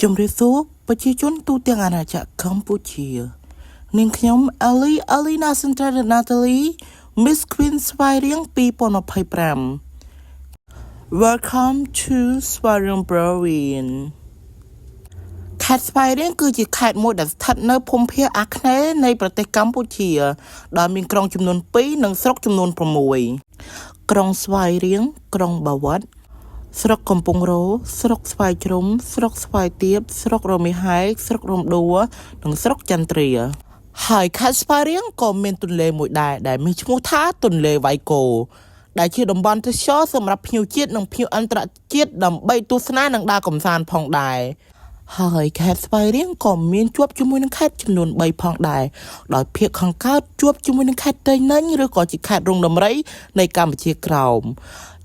ជំរាបសួរប្រជាជនទូទាំងអាណាចក្រកម្ពុជានាងខ្ញុំ Alina Central Natalie Miss Queen ស្វាយរៀង2025 Welcome to ស្វាយរៀង Province ខេត្តស្វាយរៀងគឺជាខេត្តមួយដែលស្ថិតនៅភូមិភាគអាគ្នេយ៍នៃប្រទេសកម្ពុជាដែលមានក្រុងចំនួន2និងស្រុកចំនួន6ក្រុងស្វាយរៀងក្រុងបាវិតស្រុកកំពង់រោស្រុកស្វាយជ្រុំស្រុកស្វាយទាបស្រុករមាសហែកស្រុករំដួលនិងស្រុកចន្ទ្រាហើយខេត្តស្វាយរៀងក៏មានទន្លេមួយដែរដែលមានឈ្មោះថាទន្លេវ៉ៃគោដែលជាតំបន់ទេសចរណ៍សម្រាប់ភ្ញៀវជាតិនិងភ្ញៀវអន្តរជាតិដើម្បីទស្សនានិងដើរកម្សាន្តផងដែរហើយខេត្តស្វាយរៀងក៏មានជាប់ជាមួយនឹងខេត្តចំនួន3ផងដែរដោយភាគខាងកើតជាប់ជាមួយនឹងខេត្តតៃណាញ់ឬក៏ជាខេត្តរងដំរីនៃកម្ពុជាក្រោម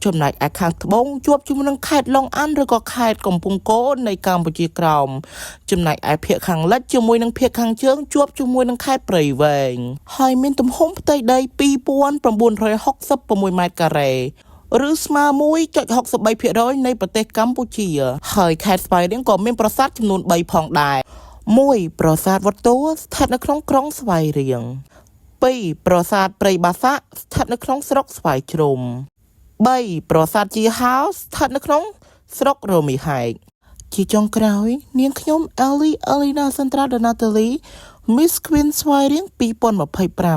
ចំណែកឯខាងត្បូងជាប់ជាមួយនឹងខេត្តឡុងអានឬក៏ខេត្តកំពង់កូននៃកម្ពុជាក្រោមចំណែកឯភាគខាងលិចជាមួយនឹងភាគខាងជើងជាប់ជាមួយនឹងខេត្តព្រៃវែងហើយមានទំហំផ្ទៃដី 2966 ម៉ែត្រការ៉េឬស្មើ 1.63% នៃប្រទេសកម្ពុជាហើយខេត្តស្វាយរៀងក៏មានប្រាសាទចំនួន3ផងដែរ1ប្រាសាទវត្តតួស្ថិតនៅក្នុងក្រុងស្វាយរៀង2ប្រាសាទព្រៃបាសាក់ស្ថិតនៅក្នុងស្រុកស្វាយជ្រុំ3ប្រាសាទជាហោស្ថិតនៅក្នុងស្រុករមាសហែកជាចុងក្រោយនាងខ្ញុំ Alina Central Natalie Miss Queen ស្វាយរៀង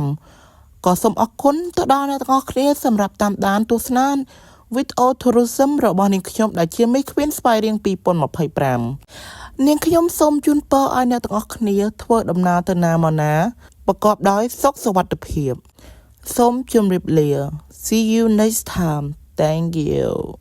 2025ក៏សូមអរគុណទៅដល់អ្នកទាំងអស់គ្នាសម្រាប់តាមដានទស្សនា Video Tourism របស់នាងខ្ញុំដែលជា Miss Queen ស្វាយរៀង2025នាងខ្ញុំសូមជូនពរឲ្យអ្នកទាំងអស់គ្នាធ្វើដំណើរទៅណាមកណាប្រកបដោយសុខសុវត្ថិភាពសូមជម្រាបលា See you next time. Thank you.